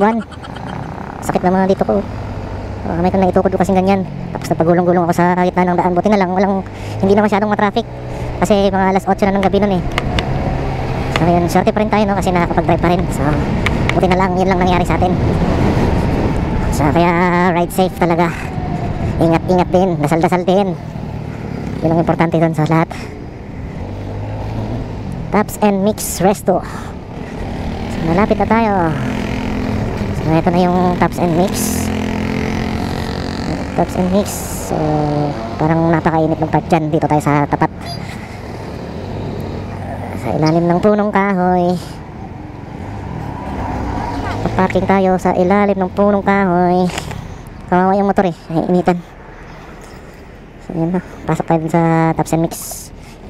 buwan. Sakit na mga dito ko. May kang naitukod ko kasing ganyan. Tapos napagulong-gulong ako sa gitna ng daan. Buti na lang, hindi na masyadong matraffic. Kasi mga alas 8 na ng gabi nun eh. So yun, swerte pa rin tayo no, kasi nakakapag-drive pa rin. So buti na lang, yun lang nangyari sa atin. So kaya ride safe talaga. Ingat-ingat din, dasal-dasal din. Yun ang importante dun sa lahat. Taps and Mix Resto. So malapit na tayo. So ito na yung Taps and Mix. Taps and Mix. So parang napakainit ng part dyan. Dito tayo sa tapat, sa ilalim ng punong kahoy. Parking tayo sa ilalim ng punong kahoy. Kawawa yung motor eh, ay initan. So yun na, pasok tayo dun sa Taps and Mix.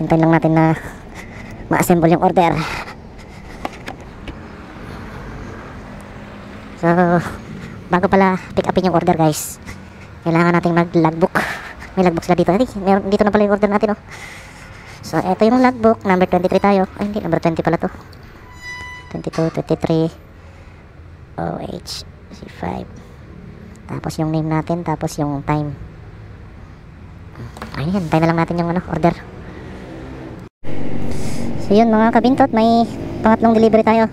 Hintayin lang natin na ma-assemble yung order. So bago pala pick upin yung order guys, kailangan nating mag-logbook. May logbook sila dito. Meron, dito na pala yung order natin oh. So ito yung logbook, number 23 tayo. Ay hindi, number 20 pala to. 22, 23 OH C5. Tapos yung name natin, tapos yung time. Ayan, tayo na lang natin yung order. So yun mga kabintot, may pangatlong delivery tayo.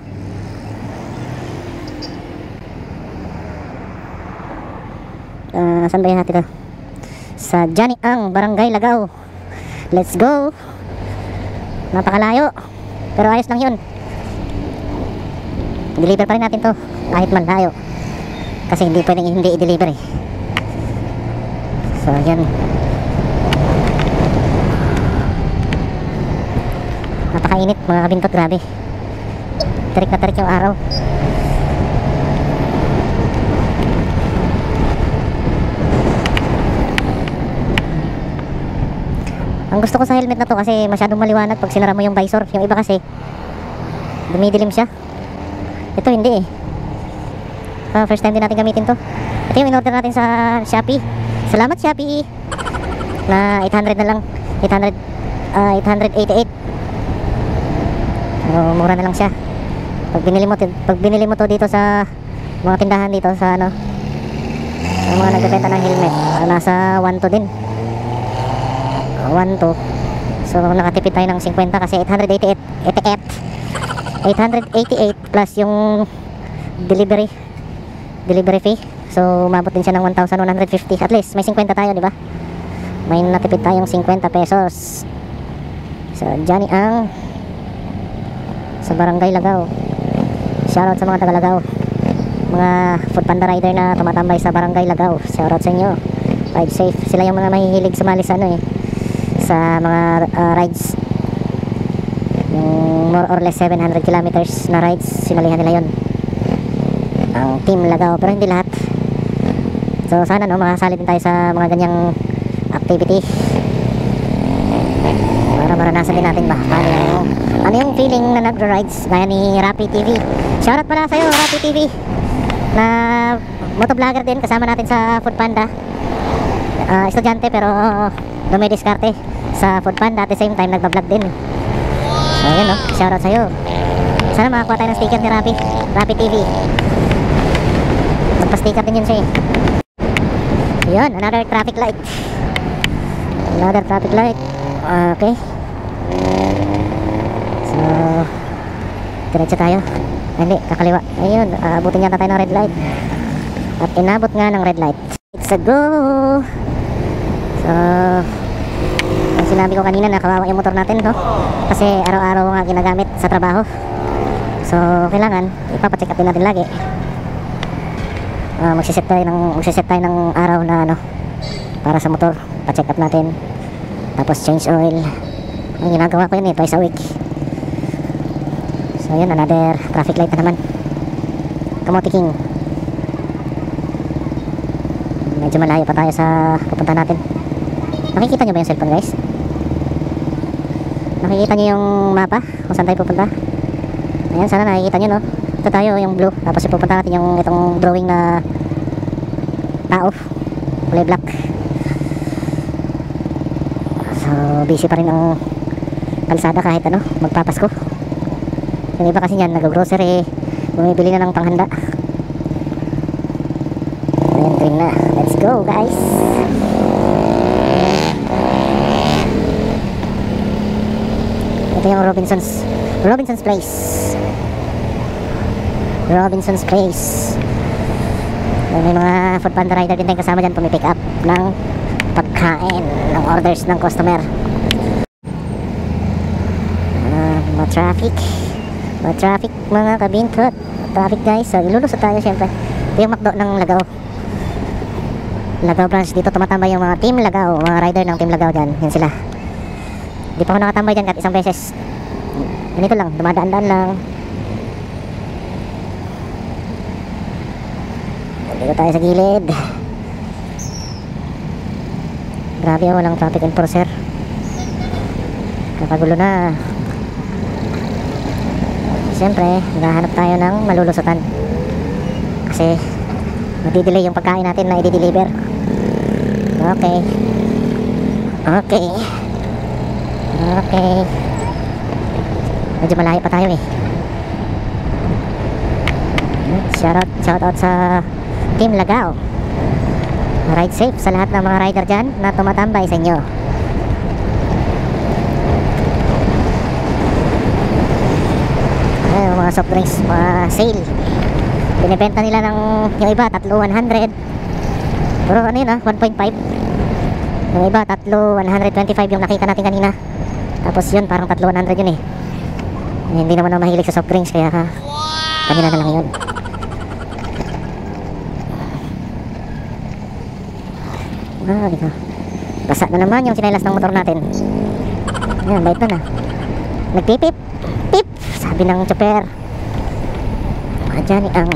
Saan ba yun natin ito? Sa Johnny Ang, Barangay Lagaw. Let's go. Napakalayo, pero ayos lang yun. Deliver pa rin natin to kahit malayo, kasi hindi pwedeng hindi i-deliver eh. So yan, napakainit mga kabintot, grabe. Tarik na tarik yung araw. Ang gusto ko sa helmet na to kasi masyadong maliwanag pag sinara mo yung visor. Yung iba kasi dumidilim siya. Ito hindi eh. First time din natin gamitin to. Ito yung in-order natin sa Shopee. Salamat Shopee. Na 800 na lang. 888. So, mura na lang siya. Pag binili mo to dito sa mga tindahan dito sa sa mga nagbebenta ng helmet, nasa 1 to din. 1 to. So nakatipid tayo ng 50 kasi 888 plus yung delivery fee. So umabot din siya ng 1,150. At least may 50 tayo, di ba? May natipid tayong 50 pesos. So Johnny Ang sa Barangay Lagaw. Shoutout sa mga taga Lagaw, mga food panda rider na tumatambay sa Barangay Lagaw. Shoutout sa inyo. Ride safe. Sila yung mga mahihilig sumali sa sa mga rides, yung more or less 700 kilometers na rides, sinalihan nila yon, ang Team Lagaw, pero hindi lahat. So sana makasali din tayo sa mga ganyang activity para maranasan din natin ba ano yung feeling na nag-rides gaya ni Rappi TV. Shoutout pala sa'yo Rappi TV, na motovlogger din, kasama natin sa Food Panda. Estudyante pero dumidiskarte sa Food Panda, at the same time nagbablog din. So yun shoutout sa'yo. Sana makakuha tayo ng sticker ni Rappi TV. Magpa-sticker din yun siya eh. Yun, another traffic light. Okay. So diretso tayo. Hindi, kakaliwa. Ayun, abutin yata tayo ng red light. At inabot nga ng red light. It's a go. So sinabi ko kanina na kawawa yung motor natin kasi araw-araw nga ginagamit sa trabaho. So kailangan ipapacheck up din natin lagi. Magsiset tayo ng araw na para sa motor. Pa-check up natin, tapos change oil. Ang ginagawa ko yun twice a week. So yun, another traffic light na naman. Kamote King. Medyo malayo pa tayo sa pupunta natin. Nakikita nyo ba yung cellphone guys? Nakikita nyo yung mapa kung saan tayo pupunta? Ayan, sana nakikita nyo Ito tayo yung blue, tapos ipupunta natin yung itong drawing na tao, kulay black. So busy pa rin ang kalsada kahit magpapasko. Yung iba kasi yan nag-grocery, bumibili na ng panghanda. Let's go, guys. Ito yung Robinson's Place. Robinson's Place. May mga food panda rider din tayong kasama dyan, pumipick up ng pagkain, ng orders ng customer. Traffic mga kabingkot. Traffic, guys. So ilulusot tayo syempre. Ito yung McDo ng Lagaw branch. Dito tumatambay yung mga team Lagaw, mga rider ng team Lagaw dyan. Yan sila. Di pa ako nakatambay dyan kahit isang beses. Ganito lang, dumadaan-daan lang. Dito tayo sa gilid. Grabe, walang traffic enforcer. Kapagulo na. Siyempre, naghahanap tayo ng malulusutan. Kasi madidelay yung pagkain natin na i-deliver. Okay. Medyo malayo pa tayo eh. Shout out sa Team Lagaw. Ride safe sa lahat ng mga rider dyan na tumatambay sa inyo. Ayan, mga soft drinks, mga sale. Binibenta nila ng yung iba 3,100. Pero ano yun 1.5. Yung iba 3,125 yung nakita natin kanina. Tapos yun parang 3,100 yun eh. Hindi naman ako mahilig sa soft drinks, kaya kanina na lang yun. Dito. Basa na naman yung sinelas ng motor natin. Ayan, bait na. Nagpipip. Pip! Sabi ng chopper. Dyan ang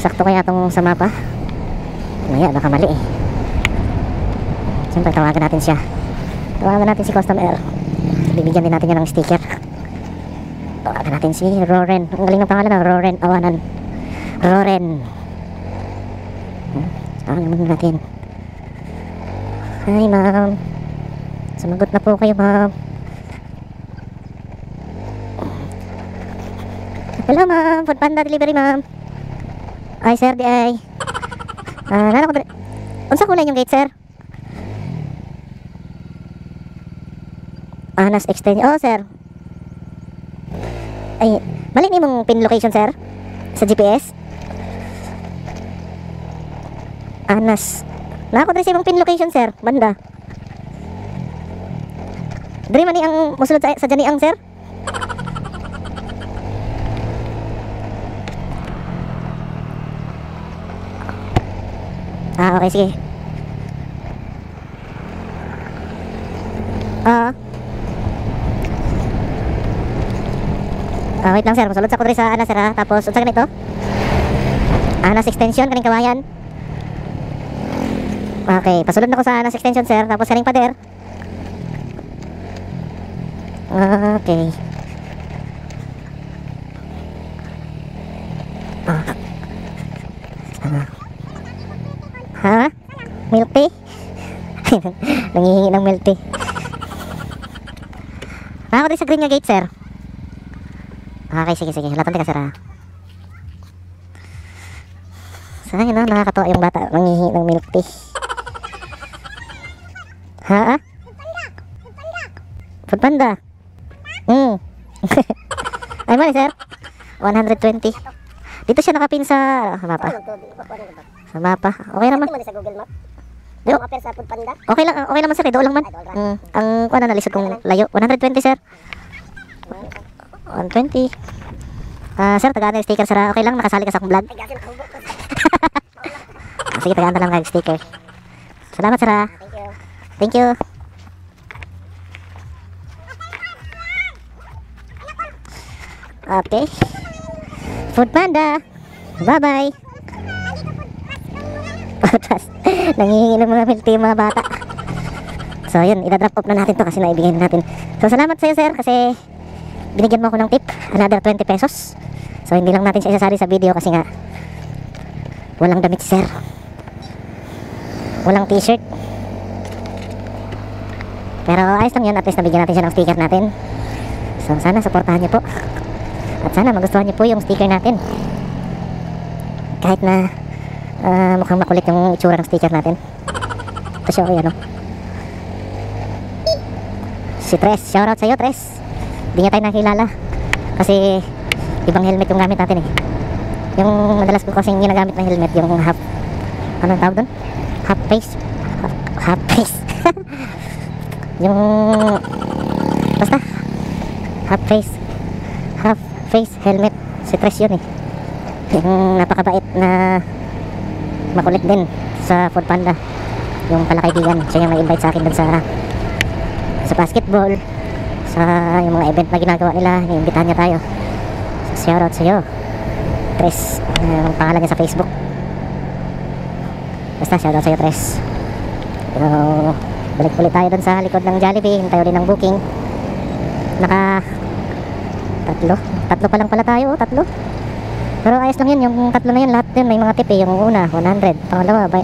sakto kaya itong sa mapa. Maya, baka mali eh. Siyempre, tawagan natin siya. Tawagan natin si customer. Bibigyan din natin yan ng sticker. Tawagan natin si Roren. Ang galing ng pangalan, Roren Awanan. Roren. Tawagan natin. Hi, ma'am. Sumagot na po kayo, ma'am. Hello, ma'am. Food Panda delivery, ma'am. Ay, sir, di ay. Nana ko dali. Unsa kulay yung gate, sir? Anas extension. Oh, sir. Ay, mali ni mong pin location, sir? Sa GPS? Anas. Nako diri sa imong pin location, sir. Banda. Diri man ni ang musulod sa Janiang, sir? Okay, sige. Wait lang, sir. Musulod sa ko diri sa Anas, sir, ha? Tapos, unsa ganito? Anas extension, kaning kawayan. Okay, pasulod na ko sa Anas extension, sir. Tapos kaning pader. Okay. Ha? Milk tea? Nangihingi ng milk tea. Ako din sa green nga gate, sir. Okay, sige. Latante ka, sir, ha? Sayang na, nakakatawa yung bata. Nangihingi ng milk tea. Ha? Food Panda? Ay, mali, sir. 120. Dito siya nakapin sa mapa. Sa mapa. Okay naman. Sa Google Map. Di, Mapper sa Food Panda. okay naman, sir. Doon lang man. Ang kuha na nalisod kong layo. 120, sir. 120. Sir, tagaan na yung sticker, sir. Okay lang, nakasali ka sa akong vlog. Ay, gasin ako. Sige, tagaan na lang kayo sticker. Salamat, sir. Thank you. Thank you. Okay. Food Panda. Bye-bye. Nangihingi ng mga milk tea yung mga bata. So, yun. Ida-drop off na natin to kasi naibigay na natin. So, salamat sa'yo, sir, kasi binigyan mo ako ng tip. Another 20 pesos. So, hindi lang natin siya isasali sa video kasi nga walang damit, sir. Walang t-shirt. Pero ayos lang yun, at least nabigyan natin siya ng sticker natin. So sana supportahan niyo po. At sana magustuhan niyo po yung sticker natin. Kahit na Mukhang makulit yung itsura ng sticker natin. Ito siya, ano. Si Tres, shoutout sa'yo Tres. Hindi niya tayo nakilala kasi ibang helmet yung gamit natin eh. Yung madalas ko kasing ginagamit na helmet, yung half, anong tawag doon? Half face. Half face. Yung basta half face helmet. Si Tres yun eh. Yung napakabait na makulit din sa Food Panda. Yung pala kaibigan, siya yung may-invite sa akin dun sa basketball, sa yung mga event na ginagawa nila, iniimbitahan niya tayo. So, shoutout sa'yo Tres, ang pangalan niya sa Facebook. Basta shoutout sa'yo Tres. So, balik ulit tayo dun sa likod ng Jollibee. Hintayo din ng booking. Tatlo pa lang pala tayo, tatlo. Pero ayos lang yun, yung tatlo na yun, lahat yun may mga tip eh. Yung una 100, pangalawa 20,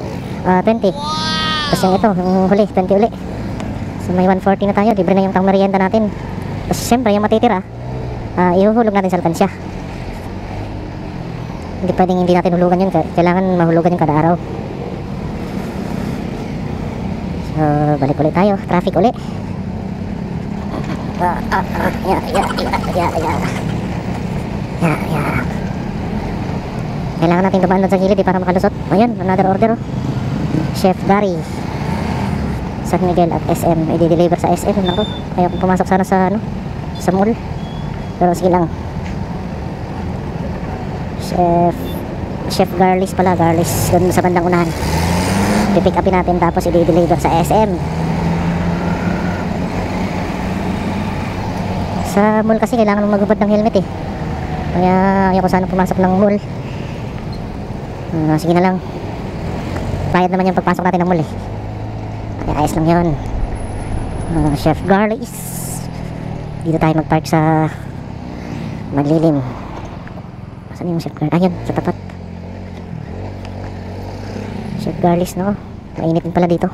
tapos yung ito, yung huli 20 uli. So may 140 na tayo, libre na yung pang merienda natin. Tapos syempre yung matitira, ihuhulog natin sa alkansya. Hindi pwedeng hindi natin hulugan yun, kailangan mahulugan yung kada araw. So balik ulit tayo, traffic uli. Kailangan natin dumaan doon sa gilid para makalusot. Ayun, another order oh. Chef Gary San Miguel at SM, i-deliver sa SM. Nako, ayaw kong pumasok sana sa ano, sa mall. Pero sige lang. Chef Garlis pala, Garlis doon sa bandang unahan. Pipick upin natin tapos i-deliver sa SM. Sa mall kasi kailangan mong magubad ng helmet eh. Kaya ayaw ko sana pumasok ng mall. Sige na lang. Bayad naman yung pagpasok natin ng mall eh. Kaya ayos lang yun. Chef Garlis. Dito tayo mag-park sa Maglilim. Saan yung Chef Garlis? Ayun, sa tapat. Chef Garlis no. Mainit din pala dito.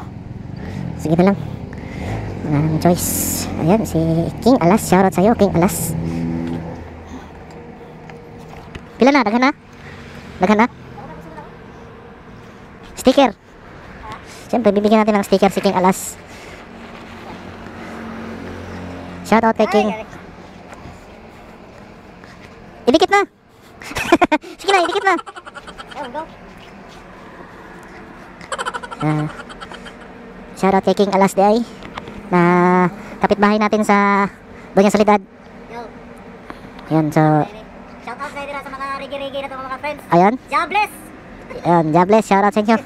Sige na lang. Wala nang choice. Ayan, si King Alas. Shoutout sa'yo, King Alas. Pila na? Daghan na? Daghan na? Sticker. Siyempre, bibigyan natin ng sticker si King Alas. Shoutout kay King. Idikit na. Sige na, idikit na. Shoutout kay King Alas day na kapitbahay natin sa Doña Soledad. Ayan, so Shoutout sa inyo sa mga rigi-rigi na itong mga friends. ayan. Jobless! Ayan, God bless. Shoutout sa inyo.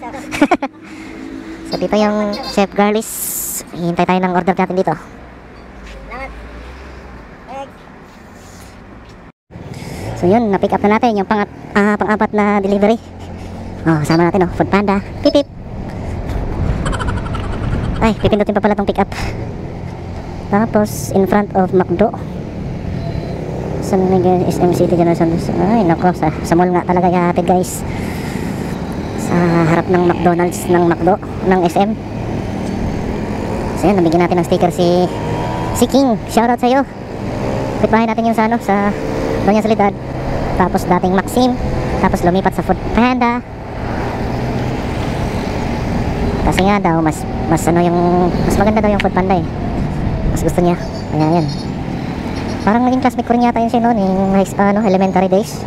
So dito yung Chef Garlis. Hihintay tayo ng order natin dito. Salamat. So yun, na-pick up na natin yung pang-apat na delivery. Oh, kasama natin oh, Food Panda. Pipip. Ay, pipindutin pa pala tong pick up. Tapos in front of McDo. San Miguel SM City Generation. Ay nako, sa mall nga talaga yahatid guys. Sa harap ng McDonald's ng McDo ng SM. So yun, nabigyan natin ng sticker si King. Shoutout sa iyo. Pitbahay natin yung sa ano, sa Doña Soledad. Tapos dating Maxim. Tapos lumipat sa Food Panda. Kasi nga daw mas ano yung mas maganda daw yung Food Panda eh. Mas gusto niya. Kaya yan. Parang naging classmate ko rin yata yun siya noon yung elementary days.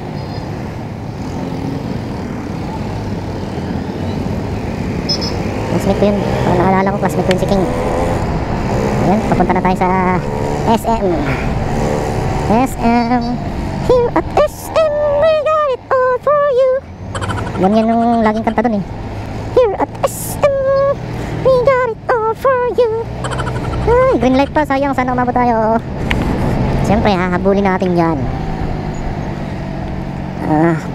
Classmate ko yun. Parang naalala ko classmate ko yun si King. Ayan, papunta na tayo sa SM. SM. Here at SM, we got it all for you. Yan yung laging kanta dun eh. Here at SM, we got it all for you. Ay, green light pa. Sayang, sana umabot tayo. Siyempre, hahabulin natin yan.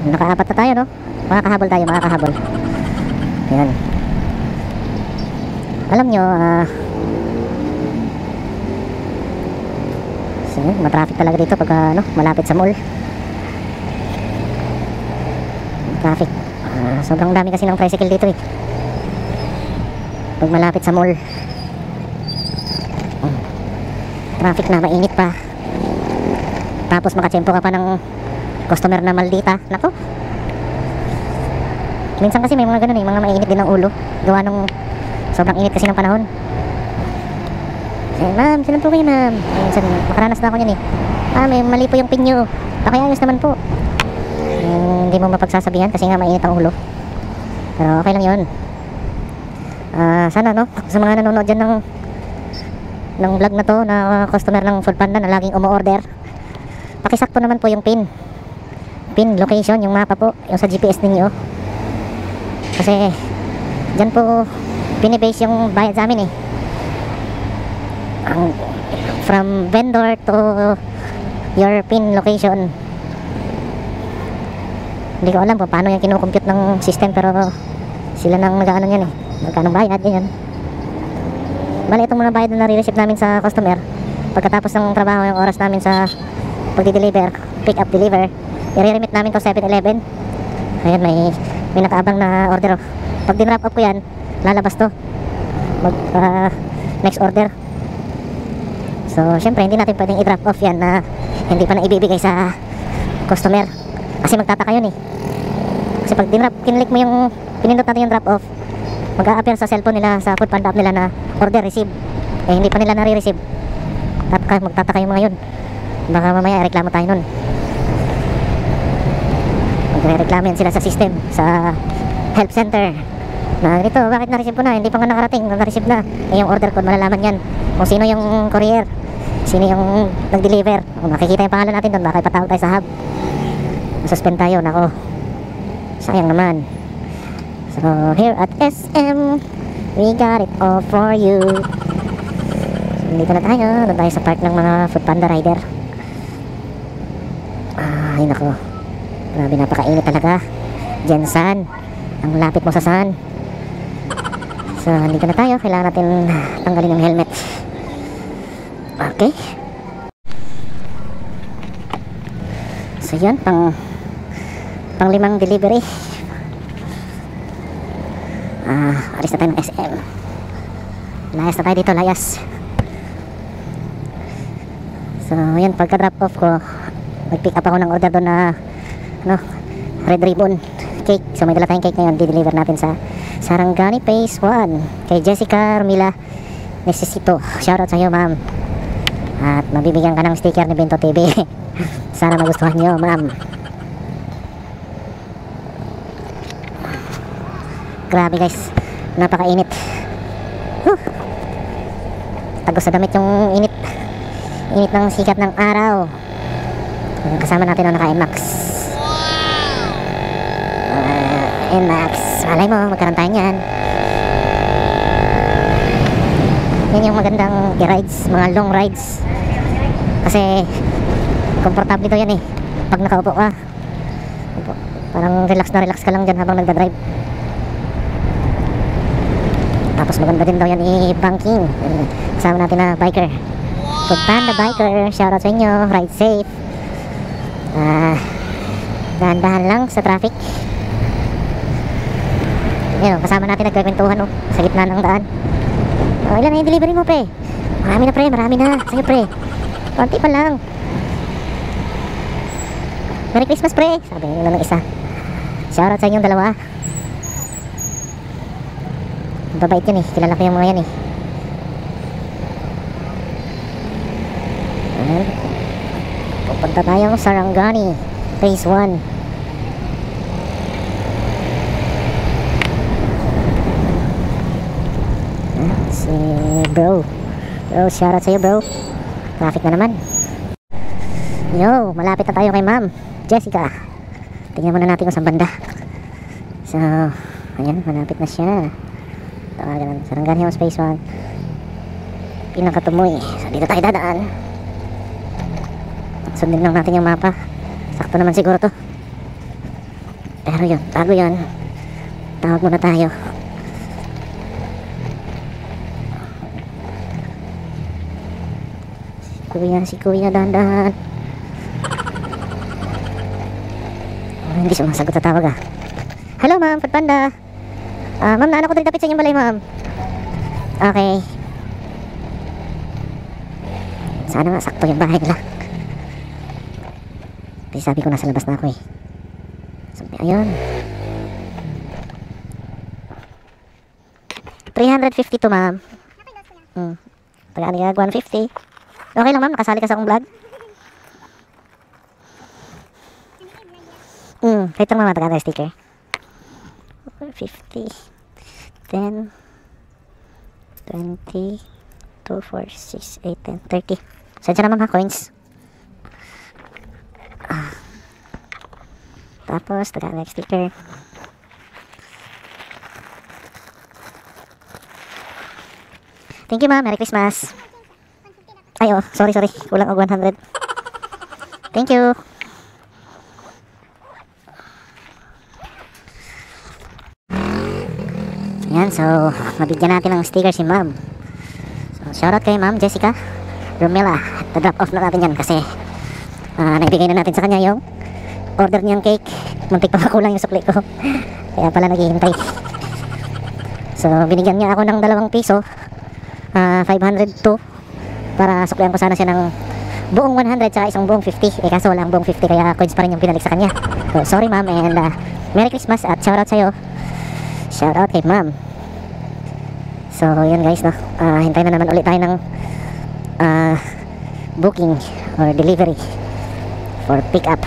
Nakaapat na tayo, no? Makakahabol tayo, makakahabol. Yan. Alam nyo, matraffic talaga dito pag malapit sa mall. Traffic. Sobrang dami kasi ng tricycle dito eh. Pag malapit sa mall. Traffic na, mainit pa. Tapos makatsempo ka pa ng customer na maldita. Nako. Minsan kasi may mga ganun eh, mga mainit din ng ulo. Gawa nung sobrang init kasi ng panahon. Ma'am, sino po kayo ma'am? Minsan, makaranas na ako yan eh. May mali po yung pin nyo. Pakiayos naman po. Hindi mo mapagsasabihan kasi nga mainit ang ulo. Pero okay lang yun. Sana no, sa mga nanonood dyan ng vlog na to, na customer ng Foodpanda na laging umu-order, pakisakto naman po yung pin location, yung mapa po, yung sa GPS ninyo. Kasi dyan po pinibase yung bayad sa amin eh. From vendor to your pin location. Hindi ko alam po paano yung kinukompute ng system, pero sila nang nag-ano yan eh, magkanong bayad yan. Bali itong mga bayad na nare-receive namin sa customer pagkatapos ng trabaho, yung oras namin sa pagdi-deliver, pick up, deliver, i-remit namin to 7-Eleven. Ayan, may nakaabang na order. Pag din-wrap up ko yan, lalabas to next order. So syempre hindi natin pwedeng i-drop off yan na hindi pa na ibibigay sa customer, kasi magtataka yun eh. Kasi pag kinlik mo yung pinindot natin yung drop off, mag-a-appear sa cellphone nila, sa Foodpanda app nila na order receive, eh hindi pa nila nare-receive. Magtataka yung mga yun, baka mamaya reklamo tayo nun. Magre-reklamo yan sila sa system, sa help center, na ganito, bakit na-receive ko na, hindi pa nga nakarating, na-receive na. Yung order code, malalaman yan kung sino yung courier, sino yung nag-deliver. Makikita yung pangalan natin doon, baka ipatawag tayo sa hub, suspend tayo. Nako, sayang naman. So here at SM, we got it all for you. So, dito na tayo, doon tayo sa park ng mga Foodpanda rider. Ay nako, grabe, napakainit talaga. Jensan, ang lapit mo sa sun. So dito na tayo, kailangan natin tanggalin ang helmet. Okay. So yun, pang 5 delivery. Alis na tayo ng SM. Layas na tayo dito, layas. So yun, pagka drop off ko, mag-pick up ako ng order doon na red ribbon cake. So may dala tayong cake ngayon, di-deliver natin sa Sarangani Phase 1 kay Jessica Armila Necesito. Shoutout sa iyo ma'am, at mabibigyan ka ng sticker ni Bento TV. Sana magustuhan nyo ma'am. Grabe guys, napakainit. Tagos sa damit yung init ng sikat ng araw. Kasama natin ang naka-NMAX. NMAX, malay mo magkaroon tayo niyan. Yan yung magandang i-rides, mga long rides, kasi komportable daw yan eh pag nakaupo ka. Parang relax ka lang dyan habang nagdadrive. Tapos maganda din daw yan i-banking. Kasama natin na biker, Foodpanda biker. Shoutout sa inyo, ride safe. Dahan-dahan lang sa traffic. Ayun, kasama natin nagkakwentuhan sa gitna ng daan. Ilan na yung delivery mo pre? Marami na pre, marami na. Sige pre, konti pa lang. Merry Christmas pre, sabi nyo ng isa. Shoutout sa inyong dalawa. Babait yun eh, kilala ko yung mga yan eh. Pupunta tayong Sarangani Phase 1. Si bro, shoutout sa'yo bro. Traffic na naman. Yo, malapit na tayo kay ma'am Jessica. Tingnan muna natin kung saan banda. So, ayan, malapit na siya. Tawagan ng Sarangani Phase 1. Pinakatumoy. So, dito tayo dadaan. Sundin lang natin yung mapa. Sakto naman siguro to. Pero yun, bago yun, tawag muna tayo. Si kuya, dahan-dahan. Hindi sumasagot sa tawag ah. Hello ma'am, Foodpanda. Ma'am, naano ko dapit sa inyong balay ma'am. Okay. Sana nga sakto yung bahay nila. Kasi sabi ko nasa labas na ako eh. So, ayun. 350 to, ma'am. Taga 150. Okay lang, ma'am. Nakasali ka sa akong vlog. Kahit lang, ma'am. Taga sticker. 50. 10. 20. 2, 4, 6, 8, 10, 30. Sadya na, ma'am, ha? Coins. Tapos, taga sticker. Thank you, ma'am. Merry Christmas. Ay, oh. Sorry. Kulang og 100. Thank you. Ayan, so, mabigyan natin ng sticker si ma'am. So, shoutout kay ma'am Jessica Romela. Ta-drop off na natin yan kasi naibigay na natin sa kanya yung order niyang cake. Muntik pa makulang yung sukli ko. Kaya pala naghihintay. So, binigyan niya ako ng 2 piso. 502 para suklihan ko sana siya ng buong 100 tsaka isang buong 50. Kaso wala ang buong 50 kaya coins pa rin yung pinalik sa kanya. So, sorry ma'am and Merry Christmas at shoutout sa'yo. Shoutout kay ma'am. So, yun guys, no. Hintayin na naman ulit tayo ng booking or delivery for pick up.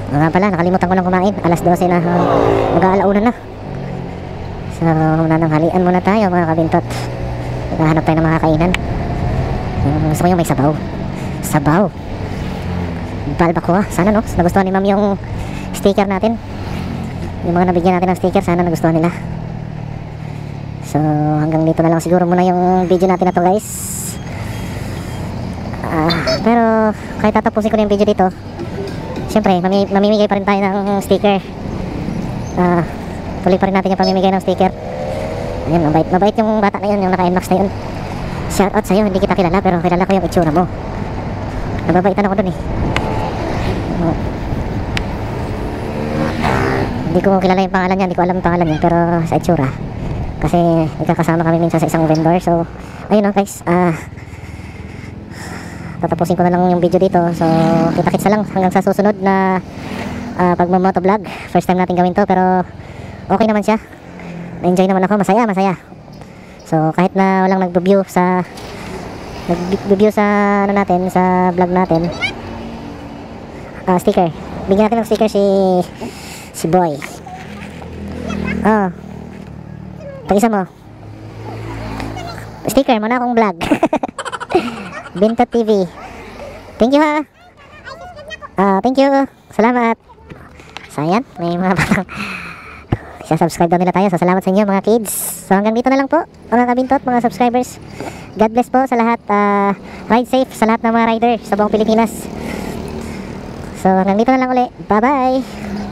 Nga pala, nakalimutan ko lang kumain. Alas 12 na, mag-aalauna na. So, nananghalian muna tayo mga kabintot. Naghahanap tayo ng mga kainan. Gusto ko yung may sabaw. Sabaw. Balbacoa. Sana, no? Nagustuhan ni ma'am yung sticker natin. Yung mga nabigyan natin ng sticker, sana nagustuhan nila. So, hanggang dito na lang siguro muna yung video natin na to guys. Pero, kahit tatapusin ko na yung video dito, syempre, mamimigay pa rin tayo ng sticker. Tuloy pa rin natin yung pamimigay ng sticker. Ayun, mabait yung bata na yun, yung naka-NMAX na yun. Shoutout sa'yo, hindi kita kilala, pero kilala ko yung itsura mo. Nababaitan ako dun eh. Hindi ko kilala yung pangalan niya, hindi ko alam yung pangalan niya, pero sa itsura. Kasi nagkakasama kami minsan sa isang vendor. So, ayun guys, tatapusin ko na lang yung video dito. So, kita-kits na lang hanggang sa susunod na pagmamotovlog. First time natin gawin to, pero okay naman siya. Na-enjoy naman ako, masaya. So, kahit na walang nag-review sa ano natin, sa vlog natin. Sticker. Bigyan natin ng sticker si Boy. Pag-isa mo. Sticker mo na akong vlog. Bintot TV. Thank you ha. Thank you. Salamat. Sayan, may mga batang subscribe daw nila tayo. So, salamat sa inyo mga kids. So, hanggang dito na lang po mga kabintot, mga subscribers. God bless po sa lahat. Ride safe sa lahat ng mga rider sa buong Pilipinas. So, hanggang dito na lang uli. Bye-bye.